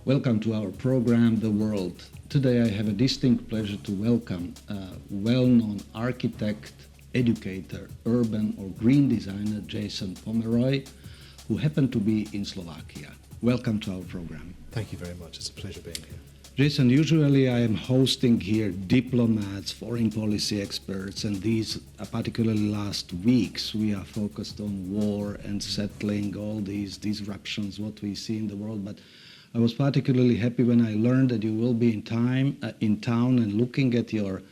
Welcome to our program, The World. Today I have a distinct pleasure to welcome a well-known architect, educator, urban or green designer, James Pomeroy, who happened to be in Slovakia. Welcome to our program. Thank you very much. It's a pleasure being here. Jason, usually I am hosting here diplomats, foreign policy experts, and these, particularly last weeks, we are focused on war and settling all these disruptions, what we see in the world. But I was particularly happy when I learned that you will be in town and looking at your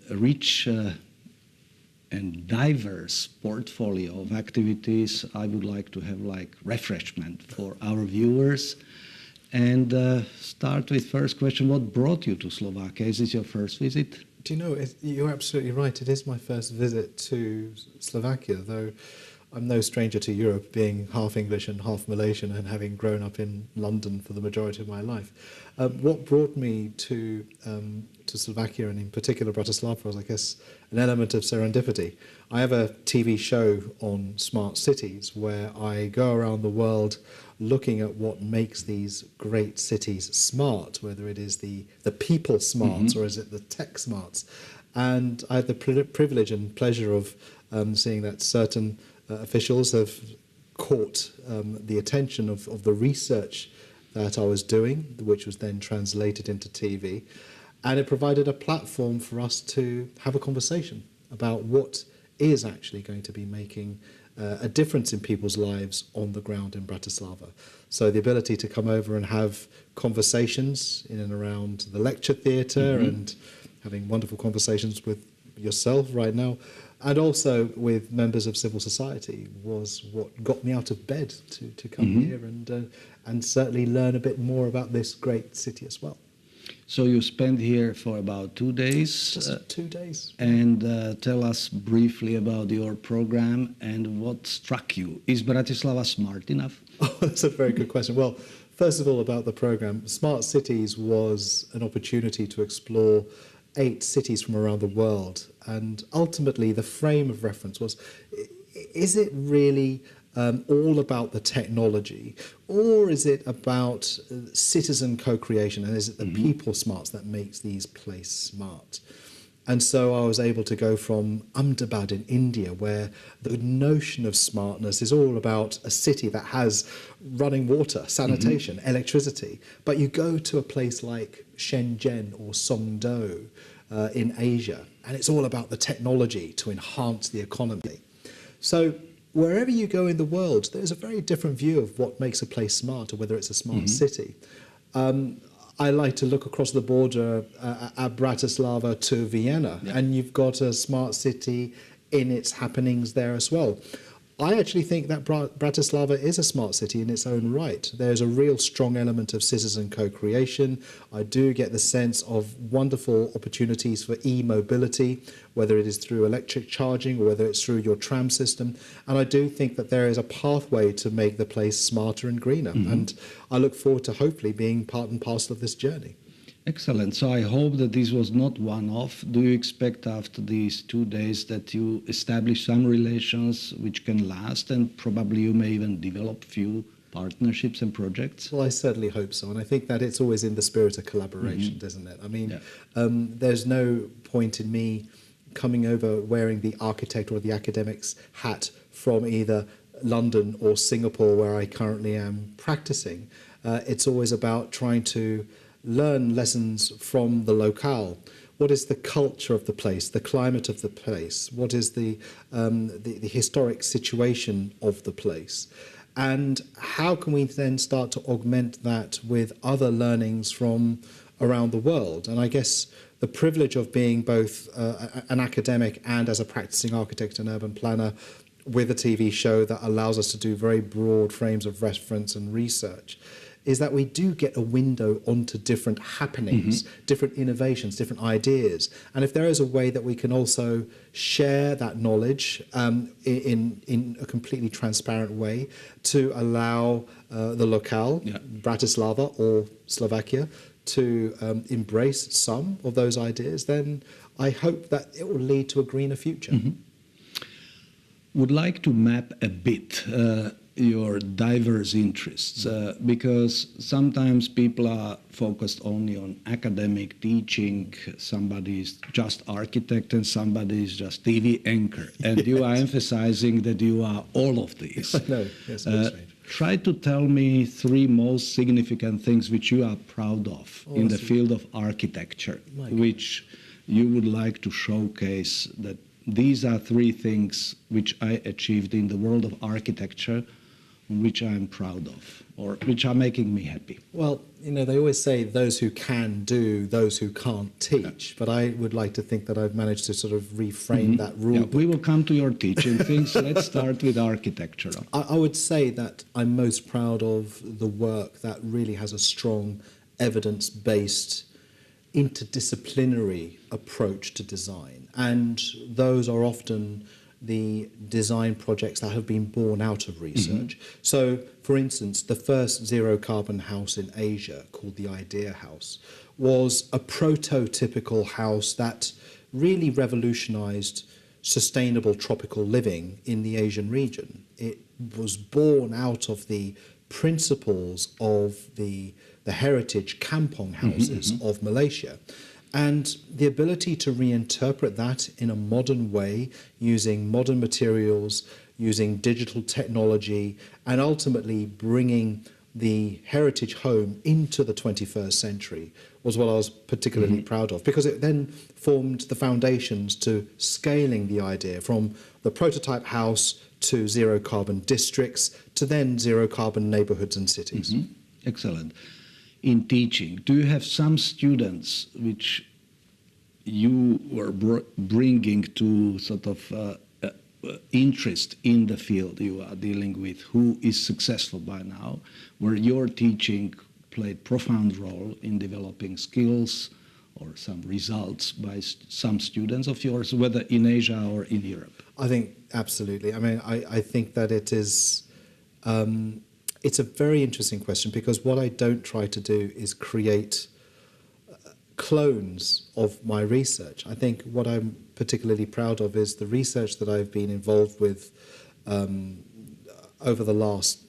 rich and diverse portfolio of activities. I would like to have refreshment for our viewers. And start with first question, what brought you to Slovakia? Is this your first visit? Do you know, you're absolutely right. It is my first visit to Slovakia, though I'm no stranger to Europe, being half English and half Malaysian and having grown up in London for the majority of my life. What brought me to Slovakia, and in particular Bratislava, was, I guess, an element of serendipity. I have a TV show on smart cities where I go around the world looking at what makes these great cities smart, whether it is the people smarts or is it the tech smarts. And I had the privilege and pleasure of seeing that certain officials have caught the attention of the research that I was doing, which was then translated into TV. And it provided a platform for us to have a conversation about what is actually going to be making a difference in people's lives on the ground in Bratislava. So the ability to come over and have conversations in and around the lecture theatre and having wonderful conversations with yourself right now, and also with members of civil society, was what got me out of bed to come here and certainly learn a bit more about this great city as well. So you spent here for about 2 days. Just 2 days. And tell us briefly about your program and what struck you. Is Bratislava smart enough? Oh, that's a very good question. Well, first of all, about the program, Smart Cities was an opportunity to explore 8 cities from around the world. And ultimately, the frame of reference was, is it really all about the technology, or is it about citizen co-creation, and is it the people smarts that makes these places smart? And so I was able to go from Ahmedabad in India, where the notion of smartness is all about a city that has running water, sanitation, electricity. But you go to a place like Shenzhen or Songdo in Asia, and it's all about the technology to enhance the economy. So wherever you go in the world, there's a very different view of what makes a place smart, or whether it's a smart city. I like to look across the border at Bratislava to Vienna, and you've got a smart city in its happenings there as well. I actually think that Bratislava is a smart city in its own right. There's a real strong element of citizen co-creation. I do get the sense of wonderful opportunities for e-mobility, whether it is through electric charging or whether it's through your tram system. And I do think that there is a pathway to make the place smarter and greener. And I look forward to hopefully being part and parcel of this journey. Excellent. So I hope that this was not one-off. Do you expect after these 2 days that you establish some relations which can last, and probably you may even develop few partnerships and projects? Well, I certainly hope so. And I think that it's always in the spirit of collaboration, isn't it? I mean, there's no point in me coming over wearing the architect or the academic's hat from either London or Singapore, where I currently am practicing. It's always about trying to learn lessons from the locale. What is the culture of the place, the climate of the place? What is the historic situation of the place? And how can we then start to augment that with other learnings from around the world? And I guess the privilege of being both an academic and as a practicing architect and urban planner with a TV show that allows us to do very broad frames of reference and research is that we do get a window onto different happenings, different innovations, different ideas. And if there is a way that we can also share that knowledge in a completely transparent way to allow the locale, Bratislava or Slovakia, to embrace some of those ideas, then I hope that it will lead to a greener future. Would like to map a bit your diverse interests, because sometimes people are focused only on academic teaching, somebody is just architect and somebody is just TV anchor, and you are emphasizing that you are all of these. No, yes, that's right. Try to tell me 3 most significant things which you are proud of in the field of architecture, which you would like to showcase that these are 3 things which I achieved in the world of architecture, which I'm proud of, or which are making me happy. Well, you know, they always say those who can do, those who can't teach. But I would like to think that I've managed to sort of reframe that rule. Yeah, we will come to your teaching things. Let's start with architecture. I would say that I'm most proud of the work that really has a strong evidence-based interdisciplinary approach to design. And those are often the design projects that have been born out of research. So, for instance, the first zero-carbon house in Asia, called the Idea House, was a prototypical house that really revolutionized sustainable tropical living in the Asian region. It was born out of the principles of the heritage kampong houses of Malaysia. And the ability to reinterpret that in a modern way, using modern materials, using digital technology, and ultimately bringing the heritage home into the 21st century was what I was particularly proud of, because it then formed the foundations to scaling the idea from the prototype house to zero carbon districts to then zero carbon neighborhoods and cities. Excellent. In teaching, do you have some students which you were bringing to sort of interest in the field you are dealing with, who is successful by now, where your teaching played profound role in developing skills or some results by some students of yours, whether in Asia or in Europe? I think absolutely. I mean, I think that it is... it's a very interesting question, because what I don't try to do is create clones of my research. I think what I'm particularly proud of is the research that I've been involved with over the last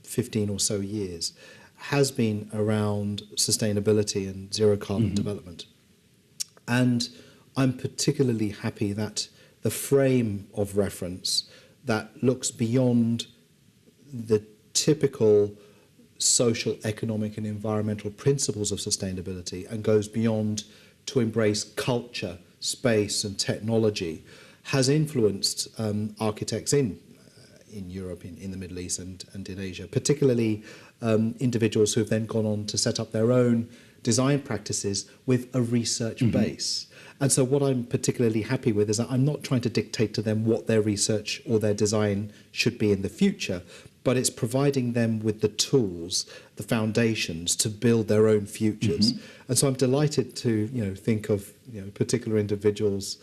15 or so years has been around sustainability and zero carbon development. And I'm particularly happy that the frame of reference that looks beyond the typical social, economic and environmental principles of sustainability and goes beyond to embrace culture, space and technology has influenced architects in Europe, in the Middle East and in Asia, particularly individuals who have then gone on to set up their own design practices with a research base. And so what I'm particularly happy with is that I'm not trying to dictate to them what their research or their design should be in the future, but it's providing them with the tools, the foundations to build their own futures. And so I'm delighted to think of particular individuals.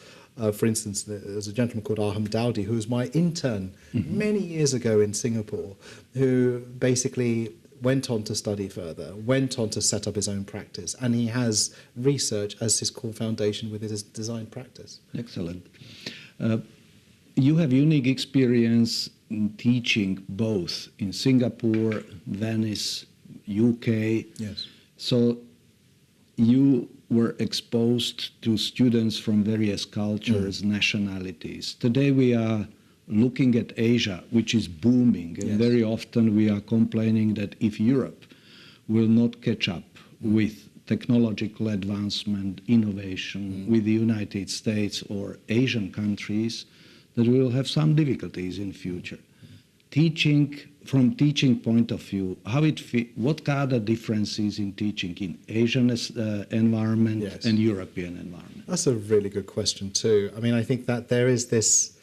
For instance, there's a gentleman called Aham Dowdy, who was my intern many years ago in Singapore, who basically went on to study further, went on to set up his own practice, and he has research as his core foundation with his design practice. Excellent. You have unique experience in teaching both in Singapore, Venice, UK. Yes. So you were exposed to students from various cultures, nationalities. Today we are looking at Asia, which is booming, and very often we are complaining that if Europe will not catch up with technological advancement, innovation with the United States or Asian countries, that we will have some difficulties in future. Teaching, from teaching point of view, what are the differences in teaching in Asian environment and European environment? That's a really good question too. I mean, I think that there is this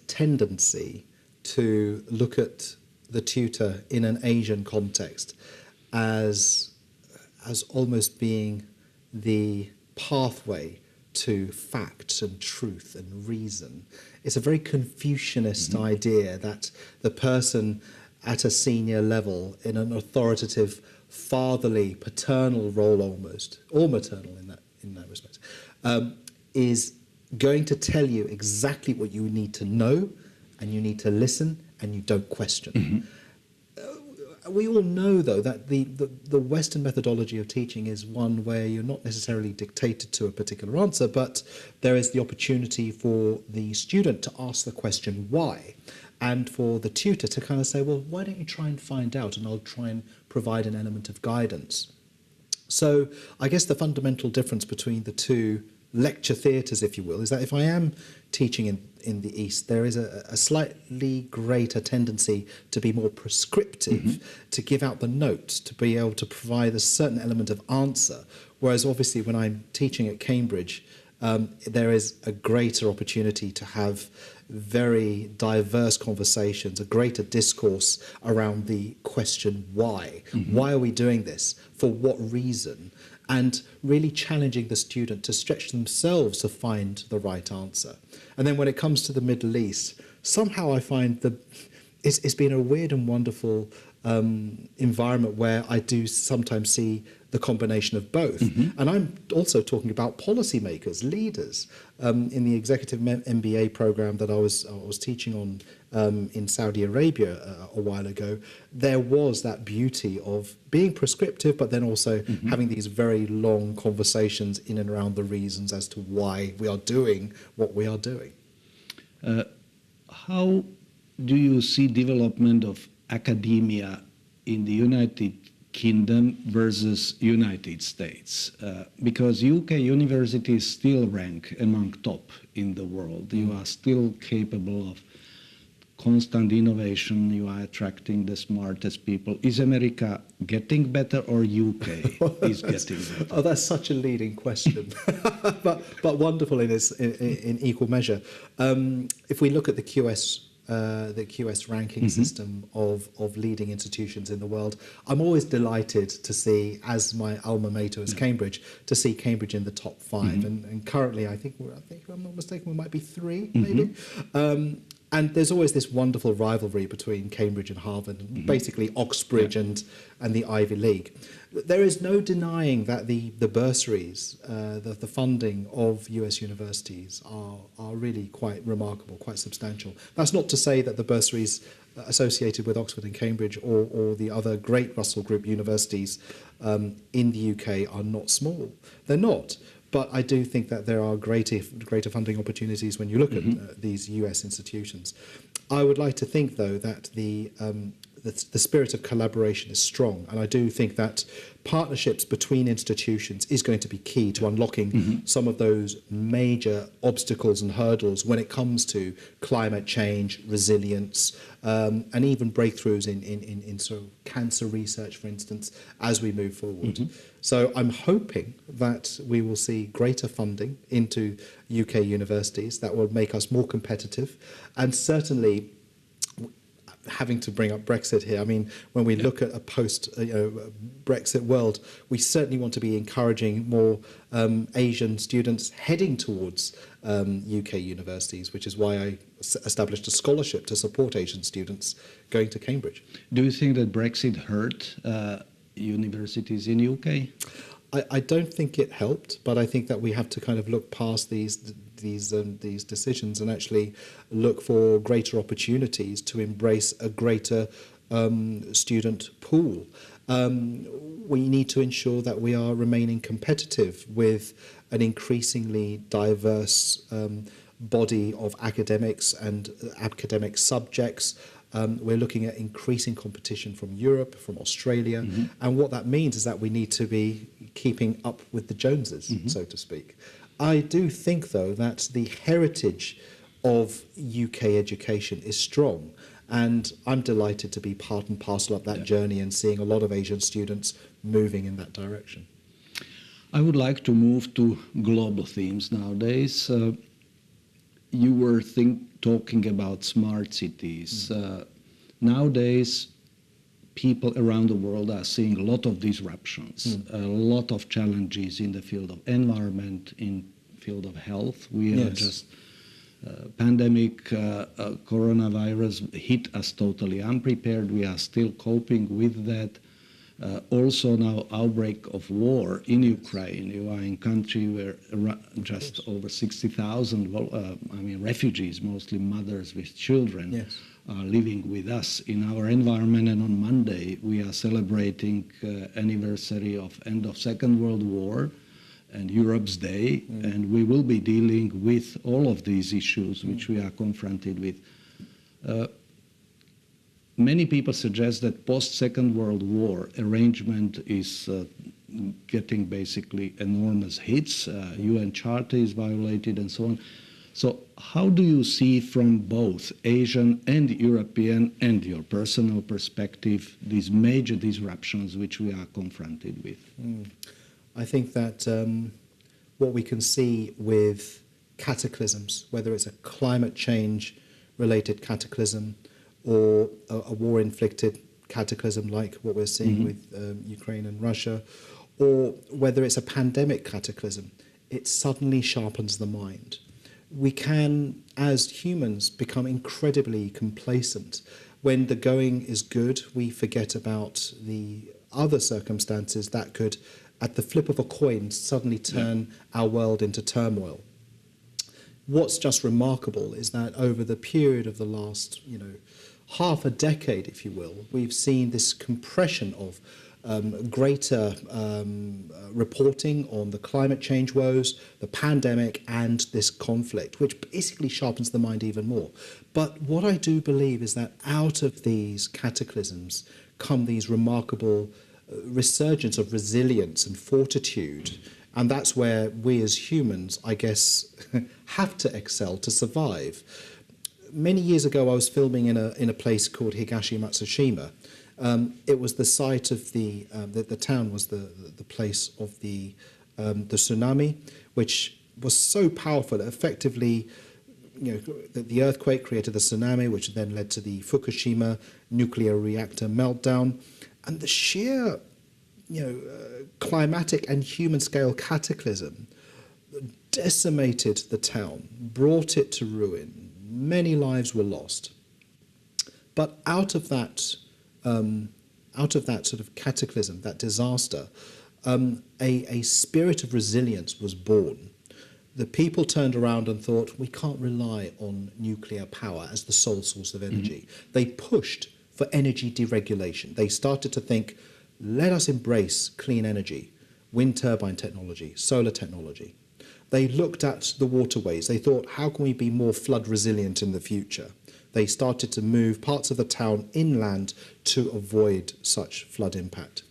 tendency to look at the tutor in an Asian context as almost being the pathway to facts and truth and reason. It's a very Confucianist idea that the person at a senior level in an authoritative, fatherly, paternal role almost, or maternal in that respect, is going to tell you exactly what you need to know, and you need to listen and you don't question. We all know, though, that the Western methodology of teaching is one where you're not necessarily dictated to a particular answer, but there is the opportunity for the student to ask the question why, and for the tutor to kind of say, well, why don't you try and find out, and I'll try and provide an element of guidance. So I guess the fundamental difference between the two lecture theatres, if you will, is that if I am teaching in the East, there is a slightly greater tendency to be more prescriptive, to give out the notes, to be able to provide a certain element of answer. Whereas obviously when I'm teaching at Cambridge, there is a greater opportunity to have very diverse conversations, a greater discourse around the question why. Why are we doing this? For what reason? And really challenging the student to stretch themselves to find the right answer. And then when it comes to the Middle East, somehow I find it's been a weird and wonderful environment where I do sometimes see the combination of both. And I'm also talking about policymakers, leaders. In the executive MBA program that I was teaching on in Saudi Arabia a while ago, there was that beauty of being prescriptive, but then also having these very long conversations in and around the reasons as to why we are doing what we are doing. How do you see development of academia in the United Kingdom versus United States? Because UK universities still rank among top in the world. You are still capable of constant innovation. You are attracting the smartest people. Is America getting better, or UK is getting better? Oh, that's such a leading question, but wonderful in equal measure. If we look at the QS ranking system of leading institutions in the world, I'm always delighted to see, as my alma mater is Cambridge, to see Cambridge in the top 5. And currently, I think if I'm not mistaken, we might be 3, maybe. And there's always this wonderful rivalry between Cambridge and Harvard, and basically Oxbridge and the Ivy League. There is no denying that the bursaries, the funding of US universities are really quite remarkable, quite substantial. That's not to say that the bursaries associated with Oxford and Cambridge or the other great Russell Group universities in the UK are not small. They're not. But I do think that there are greater funding opportunities when you look at these US institutions. I would like to think, though, that the spirit of collaboration is strong, and I do think that partnerships between institutions is going to be key to unlocking some of those major obstacles and hurdles when it comes to climate change, resilience, and even breakthroughs in sort of cancer research, for instance, as we move forward. So I'm hoping that we will see greater funding into UK universities that will make us more competitive, and certainly, having to bring up Brexit here, I mean, when we look at a post-Brexit world, we certainly want to be encouraging more Asian students heading towards UK universities, which is why I established a scholarship to support Asian students going to Cambridge. Do you think that Brexit hurt universities in UK? I don't think it helped, but I think that we have to kind of look past these decisions and actually look for greater opportunities to embrace a greater student pool. We need to ensure that we are remaining competitive with an increasingly diverse body of academics and academic subjects. We're looking at increasing competition from Europe, from Australia, and what that means is that we need to be keeping up with the Joneses, so to speak. I do think, though, that the heritage of UK education is strong, and I'm delighted to be part and parcel of that journey and seeing a lot of Asian students moving in that direction. I would like to move to global themes nowadays. You were talking about smart cities. Nowadays, people around the world are seeing a lot of disruptions, a lot of challenges in the field of environment, in field of health. We are just pandemic, coronavirus hit us totally unprepared. We are still coping with that. Also now outbreak of war in Ukraine. You are in country where just over 60,000 refugees, mostly mothers with children, are living with us in our environment. And on Monday, we are celebrating anniversary of end of Second World War and Europe's Day, and we will be dealing with all of these issues which we are confronted with. Many people suggest that post-Second World War arrangement is getting basically enormous hits. UN Charter is violated and so on. So how do you see from both Asian and European and your personal perspective these major disruptions which we are confronted with? I think that what we can see with cataclysms, whether it's a climate change related cataclysm or a war-inflicted cataclysm like what we're seeing with Ukraine and Russia, or whether it's a pandemic cataclysm, it suddenly sharpens the mind. We can, as humans, become incredibly complacent. When the going is good, we forget about the other circumstances that could, at the flip of a coin, suddenly turn our world into turmoil. What's just remarkable is that over the period of the last, half a decade, if you will, we've seen this compression of greater reporting on the climate change woes, the pandemic, and this conflict, which basically sharpens the mind even more. But what I do believe is that out of these cataclysms come these remarkable resurgence of resilience and fortitude. And that's where we as humans, I guess, have to excel to survive. Many years ago, I was filming in a place called Higashi Matsushima. It was the site of the town was the place of the tsunami, which was so powerful that effectively, the earthquake created the tsunami, which then led to the Fukushima nuclear reactor meltdown, and the sheer, climatic and human scale cataclysm decimated the town, brought it to ruin. Many lives were lost. But out of that sort of cataclysm, that disaster, a spirit of resilience was born. The people turned around and thought, we can't rely on nuclear power as the sole source of energy. They pushed for energy deregulation. They started to think, let us embrace clean energy, wind turbine technology, solar technology. They looked at the waterways. They thought, how can we be more flood resilient in the future? They started to move parts of the town inland to avoid such flood impact.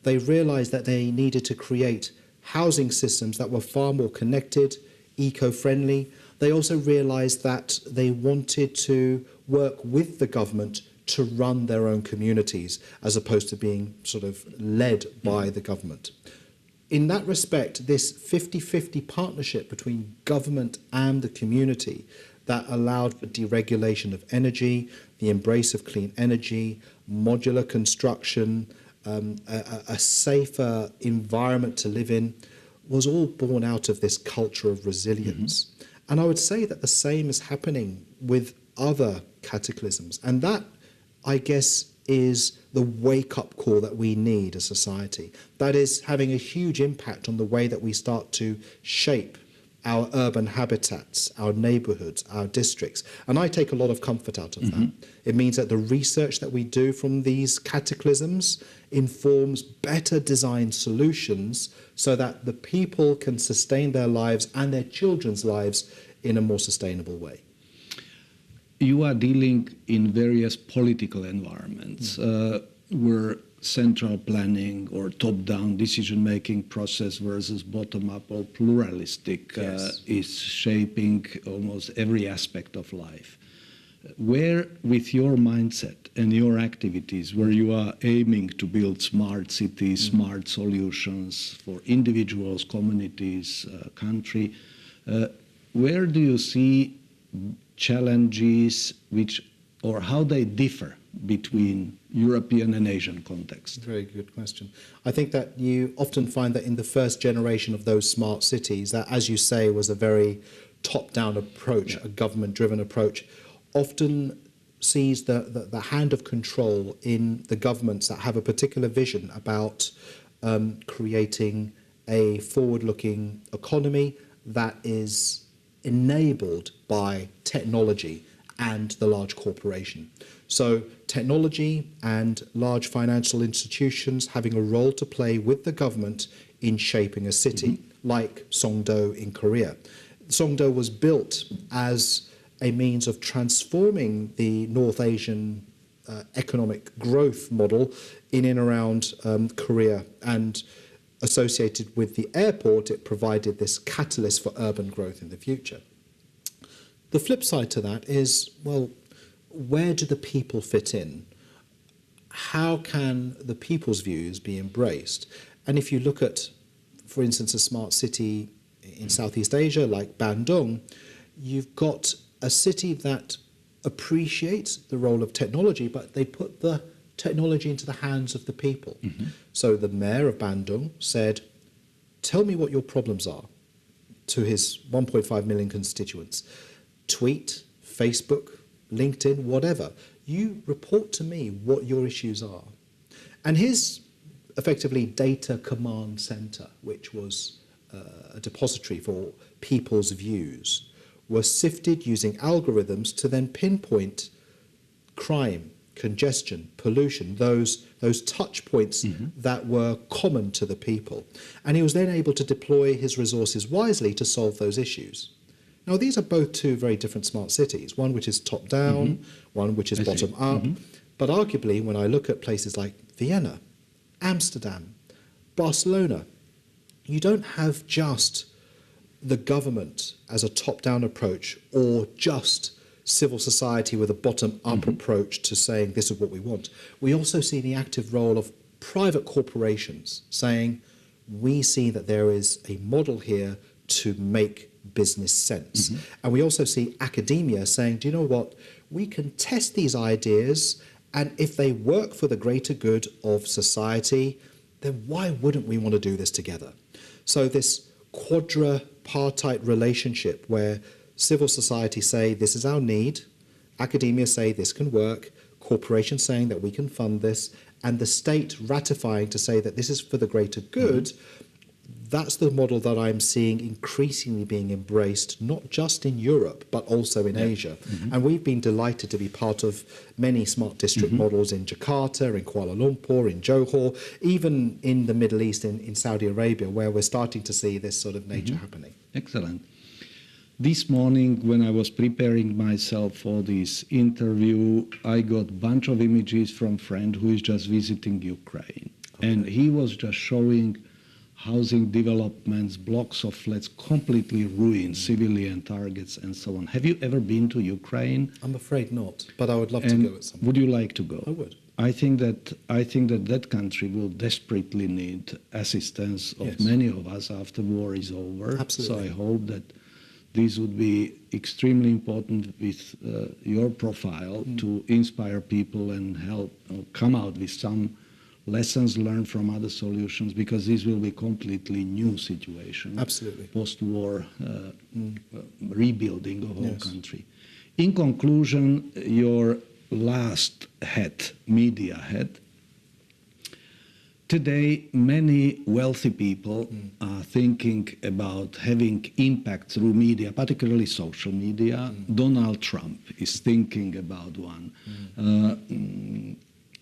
They realized that they needed to create housing systems that were far more connected, eco-friendly. They also realized that they wanted to work with the government to run their own communities as opposed to being sort of led by the government. In that respect, this 50-50 partnership between government and the community that allowed for deregulation of energy, the embrace of clean energy, modular construction, a safer environment to live in, was all born out of this culture of resilience. And I would say that the same is happening with other cataclysms. And that, I guess, is the wake-up call that we need as society. That is having a huge impact on the way that we start to shape our urban habitats, our neighbourhoods, our districts. And I take a lot of comfort out of that. It means that the research that we do from these cataclysms informs better designed solutions so that the people can sustain their lives and their children's lives in a more sustainable way. You are dealing in various political environments where central planning or top-down decision-making process versus bottom-up or pluralistic is shaping almost every aspect of life. Where, with your mindset and your activities, where you are aiming to build smart cities, smart solutions for individuals, communities, country, where do you see challenges or how they differ between European and Asian context? Very good question. I think that you often find that in the first generation of those smart cities, that, as you say, was a very top-down approach, a government-driven approach, often sees the hand of control in the governments that have a particular vision about creating a forward-looking economy that is enabled by technology and the large corporation. So technology and large financial institutions having a role to play with the government in shaping a city, like Songdo in Korea. Songdo was built as a means of transforming the North Asian economic growth model in and around Korea, and associated with the airport, it provided this catalyst for urban growth in the future. The flip side to that is, well, where do the people fit in? How can the people's views be embraced? And if you look at, for instance, a smart city in Southeast Asia like Bandung, you've got a city that appreciates the role of technology, but they put the technology into the hands of the people. So the mayor of Bandung said, tell me what your problems are, to his 1.5 million constituents. Tweet, Facebook, LinkedIn, whatever. You report to me what your issues are. And his effectively data command center, which was a depository for people's views, was sifted using algorithms to then pinpoint crime, congestion, pollution, those touch points that were common to the people. And he was then able to deploy his resources wisely to solve those issues. Now, these are both two very different smart cities, one which is top-down, one which is bottom-up. But arguably, when I look at places like Vienna, Amsterdam, Barcelona, you don't have just the government as a top-down approach or just civil society with a bottom-up approach to saying this is what we want. We also see the active role of private corporations saying we see that there is a model here to make business sense. And we also see academia saying, do you know what, we can test these ideas, and if they work for the greater good of society, then why wouldn't we want to do this together? So this quadripartite relationship where civil society say this is our need, academia say this can work, corporations saying that we can fund this, and the state ratifying to say that this is for the greater good, that's the model that I'm seeing increasingly being embraced, not just in Europe, but also in Asia. And we've been delighted to be part of many smart district models in Jakarta, in Kuala Lumpur, in Johor, even in the Middle East, in Saudi Arabia, where we're starting to see this sort of nature happening. Excellent. This morning, when I was preparing myself for this interview, I got a bunch of images from a friend who is just visiting Ukraine. And he was just showing housing developments, blocks of flats completely ruined, civilian targets, and so on. Have you ever been to Ukraine? I'm afraid not, but I would love to go at some point. Would you like to go? I would. I think that country will desperately need assistance of many of us after war is over. Absolutely. So I hope that this would be extremely important with your profile to inspire people and help come out with some lessons learned from other solutions, because this will be a completely new situation. Absolutely. Post-war rebuilding of the whole country. In conclusion, your last head, media head, today many wealthy people are thinking about having impact through media, particularly social media. Donald Trump is thinking about one.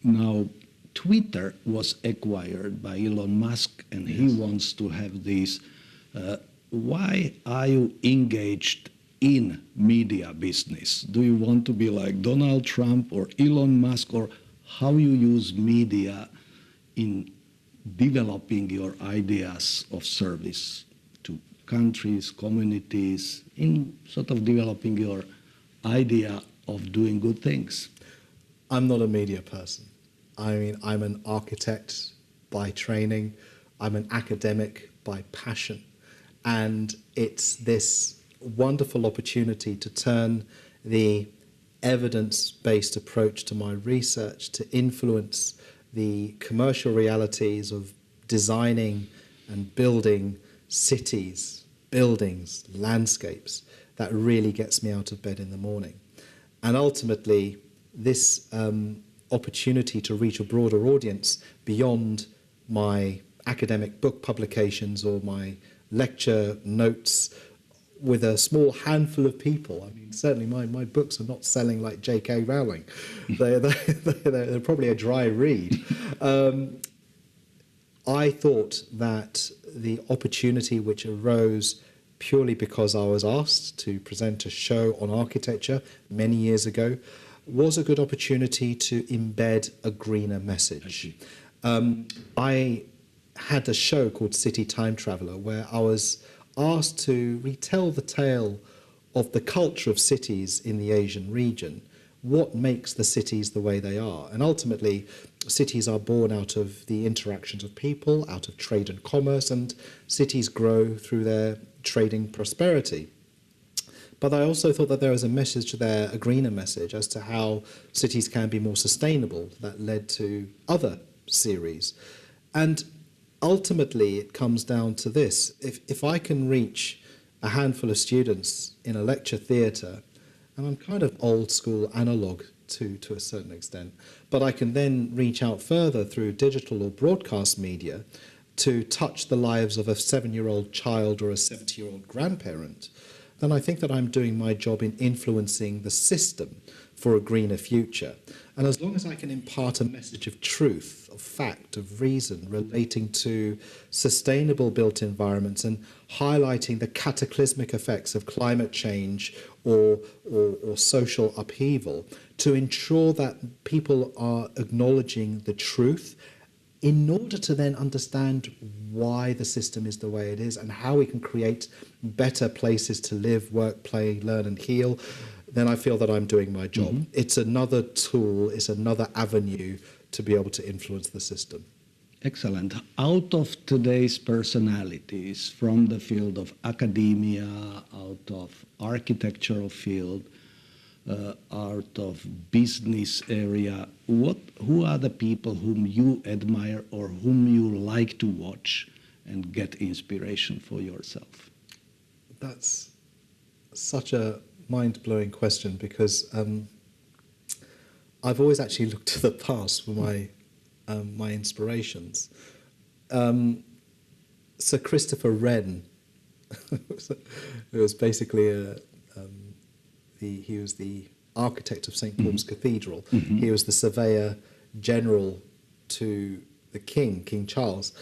Now, Twitter was acquired by Elon Musk, and he wants to have this. Why are you engaged in media business? Do you want to be like Donald Trump or Elon Musk, or how you use media in developing your ideas of service to countries, communities, in sort of developing your idea of doing good things? I'm not a media person. I mean, I'm an architect by training. I'm an academic by passion. And it's this wonderful opportunity to turn the evidence-based approach to my research to influence the commercial realities of designing and building cities, buildings, landscapes that really gets me out of bed in the morning. And ultimately, this opportunity to reach a broader audience beyond my academic book publications or my lecture notes with a small handful of people. I mean, certainly my books are not selling like J.K. Rowling. They're probably a dry read. I thought that the opportunity which arose purely because I was asked to present a show on architecture many years ago was a good opportunity to embed a greener message. I had a show called City Time Traveller where I was asked to retell the tale of the culture of cities in the Asian region. What makes the cities the way they are? And ultimately, cities are born out of the interactions of people, out of trade and commerce, and cities grow through their trading prosperity. But I also thought that there was a message there, a greener message, as to how cities can be more sustainable that led to other series. And ultimately, it comes down to this. If I can reach a handful of students in a lecture theatre, and I'm kind of old school analog to a certain extent, but I can then reach out further through digital or broadcast media to touch the lives of a 7-year-old child or a 70-year-old grandparent, then I think that I'm doing my job in influencing the system for a greener future. And as long as I can impart a message of truth, of fact, of reason relating to sustainable built environments and highlighting the cataclysmic effects of climate change or social upheaval, to ensure that people are acknowledging the truth in order to then understand why the system is the way it is and how we can create better places to live, work, play, learn and heal, then I feel that I'm doing my job. Mm-hmm. It's another tool, it's another avenue to be able to influence the system. Excellent. Out of today's personalities from the field of academia, out of architectural field, out of business area, who are the people whom you admire or whom you like to watch and get inspiration for yourself? That's such a mind-blowing question because I've always actually looked to the past for my inspirations. Sir Christopher Wren, who was basically he was the architect of St. Paul's Cathedral. Mm-hmm. He was the surveyor general to the King Charles.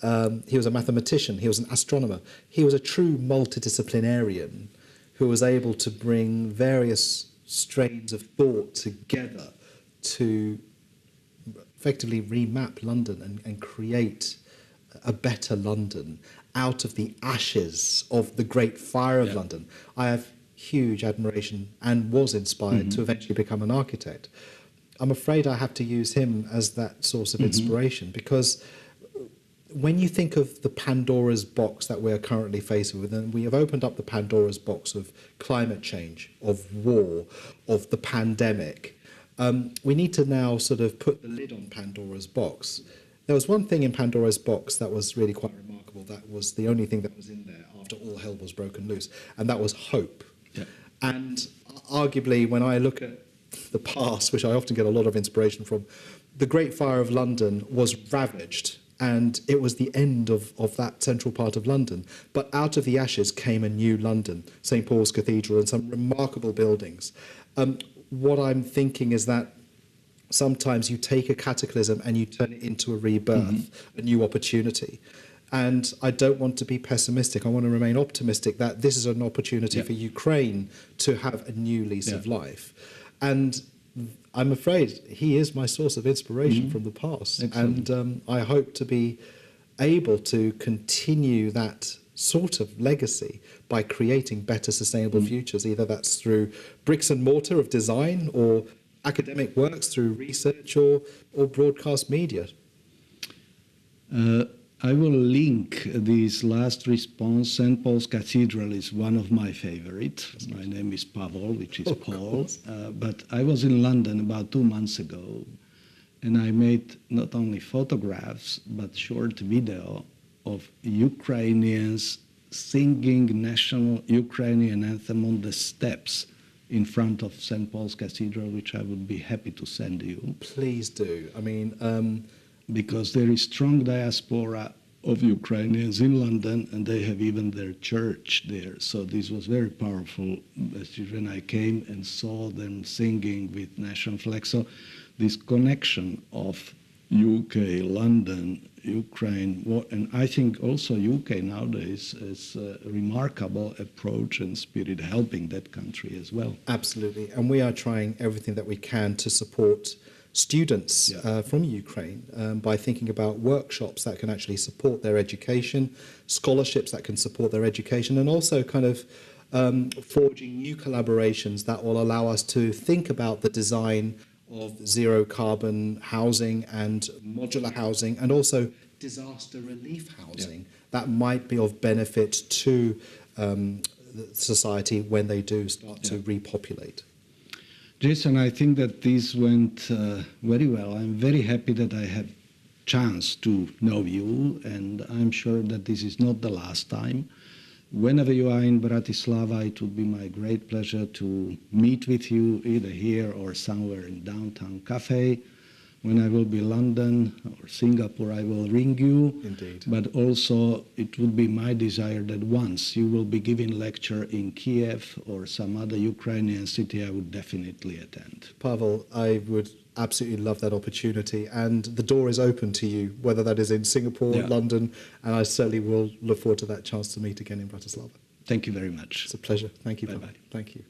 He was a mathematician. He was an astronomer. He was a true multidisciplinarian who was able to bring various strains of thought together to effectively remap London and create a better London out of the ashes of the Great Fire of London. I have huge admiration and was inspired to eventually become an architect. I'm afraid I have to use him as that source of inspiration because when you think of the Pandora's box that we're currently facing with, and we have opened up the Pandora's box of climate change, of war, of the pandemic, we need to now sort of put the lid on Pandora's box. There was one thing in Pandora's box that was really quite remarkable. That was the only thing that was in there after all hell was broken loose, and that was hope. Yeah. And arguably, when I look at the past, which I often get a lot of inspiration from, the Great Fire of London was ravaged, and it was the end of that central part of London. But out of the ashes came a new London, St. Paul's Cathedral, and some remarkable buildings. What I'm thinking is that sometimes you take a cataclysm and you turn it into a rebirth, a new opportunity. And I don't want to be pessimistic. I want to remain optimistic that this is an opportunity for Ukraine to have a new lease of life. And I'm afraid he is my source of inspiration from the past. Excellent. And I hope to be able to continue that sort of legacy by creating better sustainable futures, either that's through bricks and mortar of design or academic works through research or broadcast media. I will link this last response. St. Paul's Cathedral is one of my favorites. My name is Pavel, which is Paul. But I was in London about 2 months ago, and I made not only photographs, but short video of Ukrainians singing national Ukrainian anthem on the steps in front of St. Paul's Cathedral, which I would be happy to send you. Please do. I mean... because there is strong diaspora of Ukrainians in London, and they have even their church there. So this was very powerful when I came and saw them singing with national flag. So this connection of UK, London, Ukraine, and I think also UK nowadays is a remarkable approach and spirit helping that country as well. Absolutely, and we are trying everything that we can to support students from Ukraine by thinking about workshops that can actually support their education, scholarships that can support their education, and also kind of forging new collaborations that will allow us to think about the design of zero carbon housing and modular housing, and also disaster relief housing that might be of benefit to society when they do start to repopulate. Jason, I think that this went very well. I'm very happy that I had chance to know you, and I'm sure that this is not the last time. Whenever you are in Bratislava, it would be my great pleasure to meet with you either here or somewhere in downtown cafe. When I will be in London or Singapore, I will ring you. Indeed. But also it would be my desire that once you will be giving lecture in Kiev or some other Ukrainian city, I would definitely attend. Pavel, I would absolutely love that opportunity, and the door is open to you, whether that is in Singapore, London, and I certainly will look forward to that chance to meet again in Bratislava. Thank you very much. It's a pleasure. Thank you, Bye-bye. Pavel. Thank you.